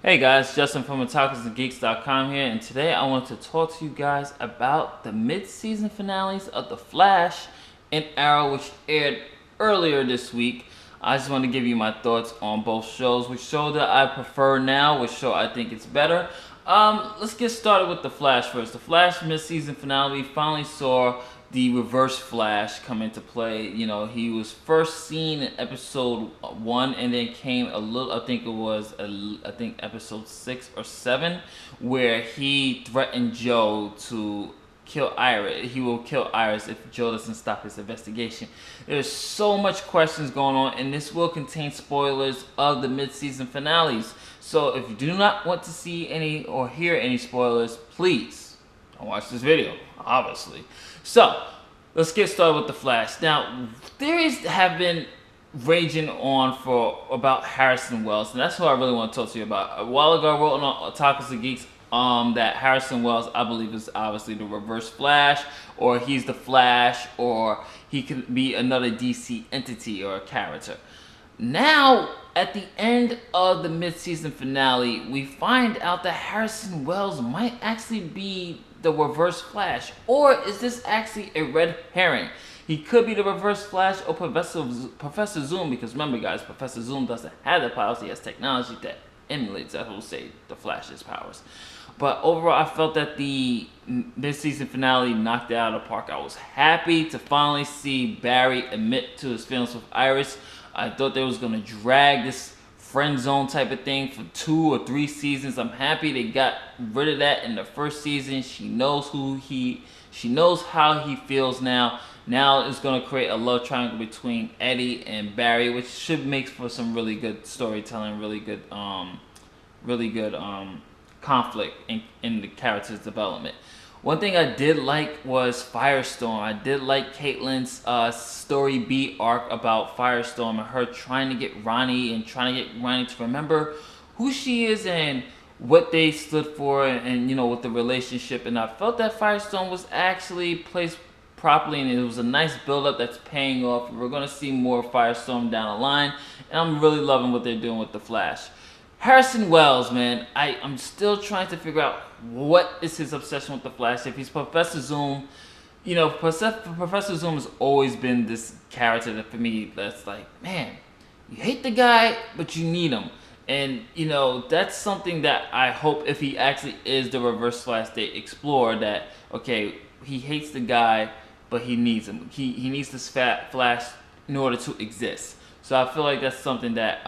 Hey guys, Justin from OtakusandGeeks.com here, and today I want to talk to you guys about the mid-season finales of The Flash and Arrow, which aired earlier this week. I just want to give you my thoughts on both shows, which show that I prefer now, which show I think it's better. Let's get started with The Flash first. The Flash mid-season finale, we finally saw the Reverse Flash come into play. You know, he was first seen in episode 1 and then came a little, I think episode 6 or 7, where he threatened Joe to kill Iris. He will kill Iris if Joe doesn't stop his investigation. There's so much questions going on, and this will contain spoilers of the mid-season finales. So if you do not want to see any or hear any spoilers, please don't watch this video, obviously. So, let's get started with The Flash. Now, theories have been raging on for about Harrison Wells, and that's who I really want to talk to you about. A while ago, I wrote on Otakus and Geeks that Harrison Wells, I believe, is obviously the Reverse Flash, or he's the Flash, or he could be another DC entity or a character. Now, at the end of the mid-season finale, we find out that Harrison Wells might actually be the Reverse Flash, or is this actually a red herring? He could be the Reverse Flash or Professor Zoom, because remember guys, Professor Zoom doesn't have the powers, he has technology that emulates, I will say, the Flash's powers. But overall, I felt that the mid-season finale knocked it out of the park. I was happy to finally see Barry admit to his feelings with Iris. I thought they was going to drag this friend zone type of thing for 2 or 3 seasons. I'm happy they got rid of that in the first season. She knows she knows how he feels now. Now it's going to create a love triangle between Eddie and Barry, which should make for some really good storytelling, really good conflict in the character's development. One thing I did like was Firestorm. I did like Caitlin's story beat arc about Firestorm and her trying to get Ronnie and trying to get Ronnie to remember who she is and what they stood for, and you know, with the relationship. And I felt that Firestorm was actually placed properly, and it was a nice build-up that's paying off. We're going to see more Firestorm down the line, and I'm really loving what they're doing with The Flash. Harrison Wells, man, I'm still trying to figure out what is his obsession with The Flash. If he's Professor Zoom, you know, Professor Zoom has always been this character that for me, that's like, man, you hate the guy, but you need him. And, you know, that's something that I hope if he actually is the Reverse Flash, they explore that, okay, he hates the guy, but he needs him. He needs this fat Flash in order to exist. So I feel like that's something that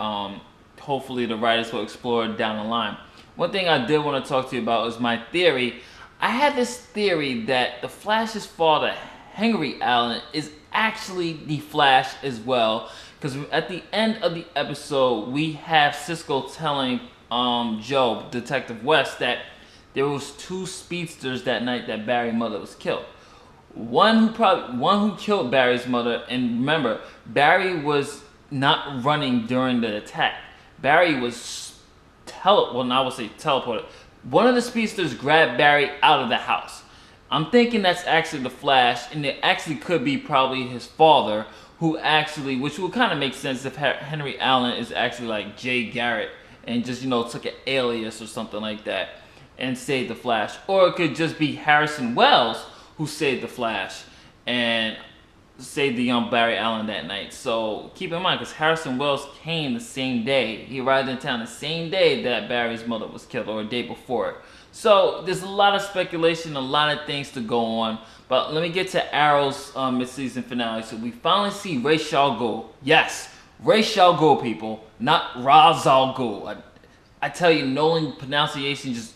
hopefully the writers will explore down the line. One thing I did want to talk to you about is my theory. I had this theory that the Flash's father, Henry Allen, is actually the Flash as well. Because at the end of the episode, we have Cisco telling Joe, Detective West, that there was 2 speedsters that night that Barry's mother was killed. One who killed Barry's mother, and remember, Barry was not running during the attack. Barry was teleported. One of the speedsters grabbed Barry out of the house. I'm thinking that's actually the Flash, and it actually could be probably his father, who actually, which will kind of make sense if Henry Allen is actually like Jay Garrick and just, you know, took an alias or something like that and saved the Flash. Or it could just be Harrison Wells who saved the Flash and saved the young Barry Allen that night. So keep in mind, because Harrison Wells came the same day. He arrived in town the same day that Barry's mother was killed, or a day before it. So there's a lot of speculation, a lot of things to go on. But let me get to Arrow's mid-season finale. So we finally see Ra's al Ghul. Yes, Ra's al Ghul, people, not Ra's al Ghul. I tell you, Nolan pronunciation just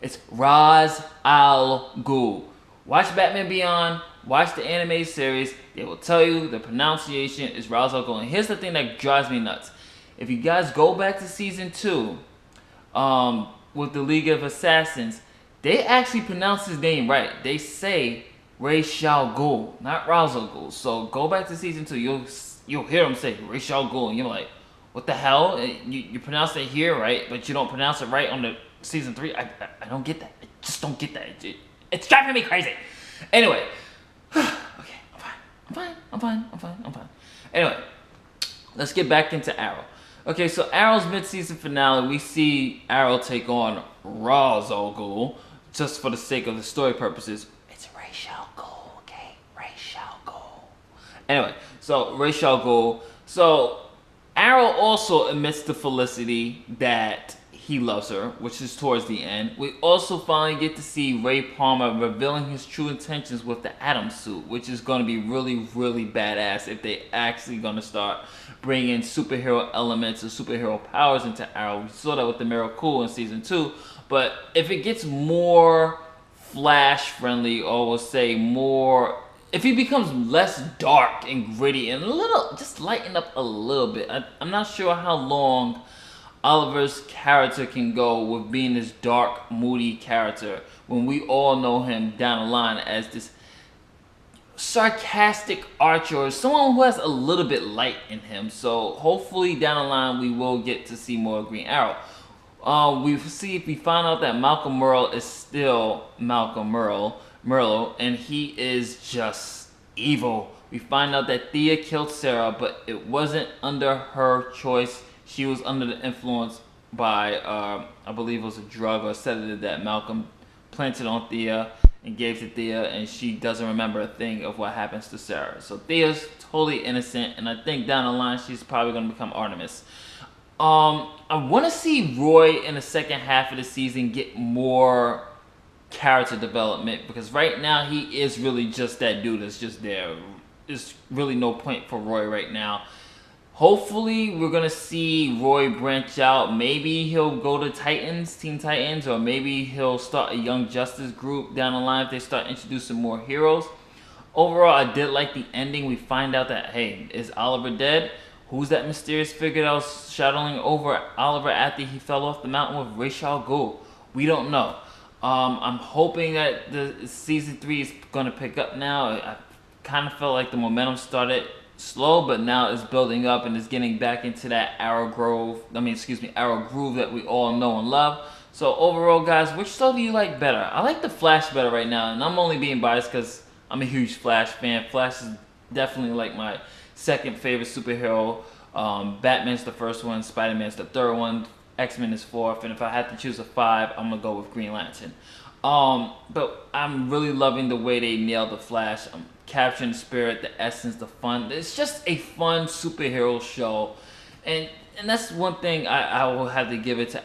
it's Ra's al Ghul. Watch Batman Beyond. Watch the animated series. They will tell you the pronunciation is Ra's al Ghul. And here's the thing that drives me nuts. If you guys go back to season 2, with the League of Assassins, they actually pronounce his name right. They say Ra's al Ghul, not Ra's al Ghul. So go back to season 2. You'll hear him say Ra's al Ghul, and you're like, what the hell? You pronounce it here right, but you don't pronounce it right on the season 3. I don't get that. I just don't get that. It's driving me crazy. Anyway. Okay, I'm fine. Anyway, let's get back into Arrow. Okay, so Arrow's mid-season finale, we see Arrow take on Ra's al Ghul, just for the sake of the story purposes. It's Ra's al Ghul, okay? Ra's al Ghul. Anyway, so Ra's al Ghul. So Arrow also admits to Felicity that he loves her, which is towards the end. We also finally get to see Ray Palmer revealing his true intentions with the Atom suit, which is going to be really, really badass if they actually going to start bringing superhero elements and superhero powers into Arrow. We saw that with the Miracle in season 2, but if it gets more Flash friendly, or we'll say more, if he becomes less dark and gritty and a little, just lighten up a little bit. I'm not sure how long Oliver's character can go with being this dark, moody character when we all know him down the line as this sarcastic archer or someone who has a little bit light in him. So hopefully down the line we will get to see more Green Arrow. We find out that Malcolm Merle is still Malcolm Merle, and he is just evil. We find out that Thea killed Sarah, but it wasn't under her choice. She was under the influence by, I believe it was a drug or a sedative that Malcolm planted on Thea and gave to Thea, and she doesn't remember a thing of what happens to Sarah. So Thea's totally innocent, and I think down the line she's probably going to become Artemis. I want to see Roy in the second half of the season get more character development, because right now he is really just that dude that's just there. There's really no point for Roy right now. Hopefully we're going to see Roy branch out. Maybe he'll go to Titans, Teen Titans, or maybe he'll start a Young Justice group down the line if they start introducing more heroes. Overall, I did like the ending. We find out that, hey, is Oliver dead? Who's that mysterious figure that was shadowing over Oliver after he fell off the mountain with Ra's al Ghul? We don't know. I'm hoping that the season 3 is going to pick up now. I kind of felt like the momentum started slow, but now it's building up and it's getting back into that Arrow groove that we all know and love. So overall, guys, which show do you like better? I like the Flash better right now, and I'm only being biased because I'm a huge Flash fan. Flash is definitely like my second favorite superhero. Batman's the first one, Spider-Man's the third one, X-Men is fourth, and if I had to choose a 5, I'm gonna go with Green Lantern. But I'm really loving the way they nailed the Flash. I'm capturing the spirit, the essence, the fun. It's just a fun superhero show, and that's one thing I will have to give it to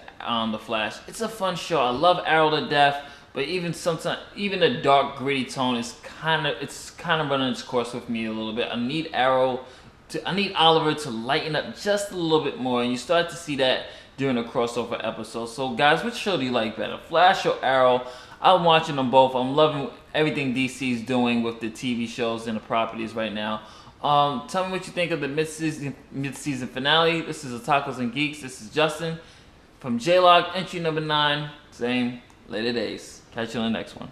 the Flash. It's a fun show. I love Arrow to death, but even sometimes, even the dark, gritty tone is kind of running its course with me a little bit. I need Oliver to lighten up just a little bit more, and you start to see that during the crossover episode. So guys, which show do you like better, Flash or Arrow? I'm watching them both. I'm loving everything DC's doing with the TV shows and the properties right now. Tell me what you think of the mid-season finale. This is Otakus and Geeks. This is Justin from J-Log, entry number 9, saying later days. Catch you on the next one.